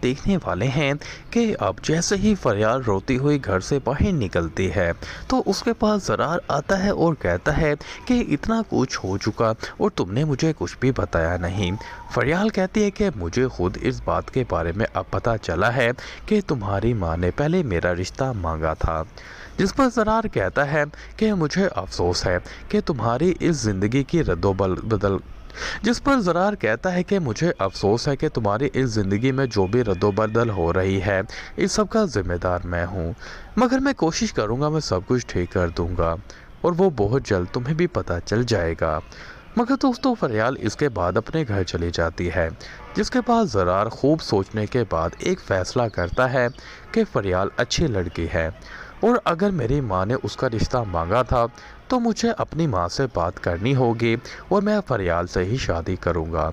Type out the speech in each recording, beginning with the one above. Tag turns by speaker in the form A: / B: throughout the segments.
A: देखने वाले हैं कि अब जैसे ही फरियाल रोती हुई घर से बाहर निकलती है तो उसके पास ज़रार आता है और कहता है कि इतना कुछ हो चुका और तुमने मुझे कुछ भी बताया नहीं। फरियाल कहती है कि मुझे खुद इस बात के बारे में अब पता चला है कि तुम्हारी माँ ने पहले मेरा रिश्ता मांगा था। जिस पर ज़रार कहता है कि मुझे अफसोस है कि तुम्हारी इस ज़िंदगी की रद्दोबदल जिस पर ज़रार कहता है कि मुझे अफसोस है कि तुम्हारी इस ज़िंदगी में जो भी रद्दोबदल हो रही है इस सब का ज़िम्मेदार मैं हूँ, मगर मैं कोशिश करूँगा मैं सब कुछ ठीक कर दूँगा और वो बहुत जल्द तुम्हें भी पता चल जाएगा। मगर दोस्तों फरियाल इसके बाद अपने घर चली जाती है, जिसके बाद ज़रार खूब सोचने के बाद एक फ़ैसला करता है कि फरियाल अच्छी लड़की है और अगर मेरी माँ ने उसका रिश्ता मांगा था तो मुझे अपनी माँ से बात करनी होगी और मैं फरियाल से ही शादी करूँगा।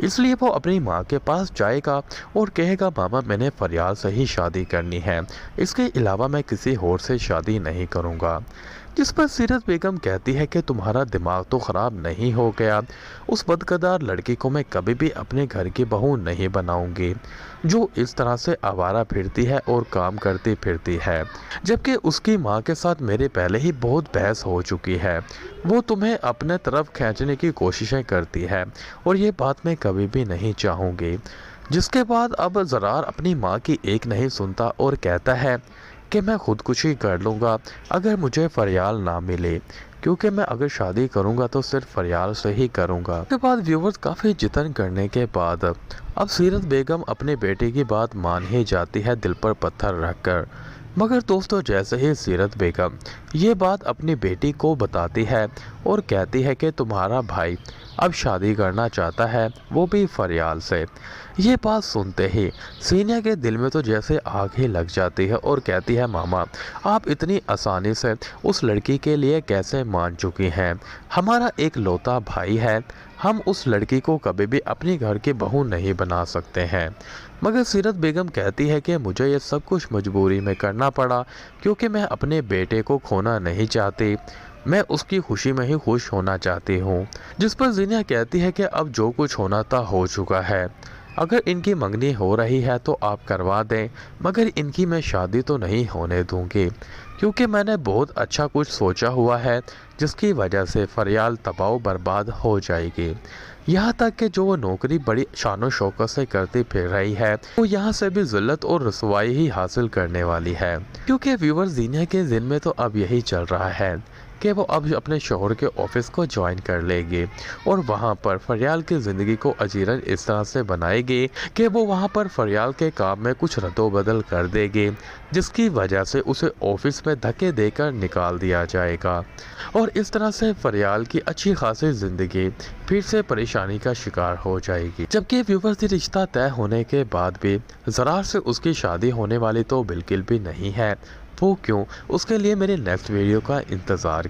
A: इसलिए वो अपनी माँ के पास जाएगा और कहेगा मामा मैंने फरियाल से ही शादी करनी है, इसके अलावा मैं किसी और से शादी नहीं करूँगा। जिस पर सीरत बेगम कहती है कि तुम्हारा दिमाग तो ख़राब नहीं हो गया, उस बदकदार लड़की को मैं कभी भी अपने घर की बहू नहीं बनाऊंगी जो इस तरह से आवारा फिरती है और काम करती फिरती है, जबकि उसकी माँ के साथ मेरे पहले ही बहुत बहस हो चुकी है। वो तुम्हें अपने तरफ खींचने की कोशिशें करती है और ये बात मैं कभी भी नहीं चाहूँगी। जिसके बाद अब ज़रार अपनी माँ की एक नहीं सुनता और कहता है कि मैं खुदकुशी कर लूँगा अगर मुझे फरियाल ना मिले, क्योंकि मैं अगर शादी करूँगा तो सिर्फ फरियाल से ही करूँगा। उसके बाद व्यूवर्स काफ़ी जितन करने के बाद अब सीरत बेगम अपने बेटे की बात मान ही जाती है दिल पर पत्थर रखकर। मगर दोस्तों जैसे ही सीरत बेगम ये बात अपनी बेटी को बताती है और कहती है कि तुम्हारा भाई अब शादी करना चाहता है, वो भी फरियाल से। ये बात सुनते ही सीनिया के दिल में तो जैसे आग ही लग जाती है और कहती है मामा आप इतनी आसानी से उस लड़की के लिए कैसे मान चुकी हैं, हमारा एक लौता भाई है, हम उस लड़की को कभी भी अपनी घर की बहू नहीं बना सकते हैं। मगर सीरत बेगम कहती है कि मुझे ये सब कुछ मजबूरी में करना पड़ा क्योंकि मैं अपने बेटे को खोना नहीं चाहती, मैं उसकी खुशी में ही खुश होना चाहती हूँ। जिस पर जीनिया कहती है कि अब जो कुछ होना था हो चुका है, अगर इनकी मंगनी हो रही है तो आप करवा दें, मगर इनकी मैं शादी तो नहीं होने दूंगी क्योंकि मैंने बहुत अच्छा कुछ सोचा हुआ है जिसकी वजह से फरियाल तबाह बर्बाद हो जाएगी। यहाँ तक कि जो वो नौकरी बड़ी शान शौकत से करती फिर रही है वो यहाँ से भी ज़िल्लत और रसवाई ही हासिल करने वाली है, क्योंकि व्यूवर जीनिया के ज़हन में तो अब यही चल रहा है कि वो अब अपने शोहर के ऑफिस को ज्वाइन कर लेगी और वहाँ पर फरियाल की ज़िंदगी को अजीरन इस तरह से बनाएगी कि वो वहाँ पर फरियाल के काम में कुछ रद्दोबदल कर देगी, जिसकी वजह से उसे ऑफिस में धक्के देकर निकाल दिया जाएगा और इस तरह से फरियाल की अच्छी खासी ज़िंदगी फिर से परेशानी का शिकार हो जाएगी। जबकि व्यूवर्स रिश्ता तय होने के बाद भी ज़रार से उसकी शादी होने वाली तो बिल्कुल भी नहीं है। वो क्यों, उसके लिए मेरे नेक्स्ट वीडियो का इंतज़ार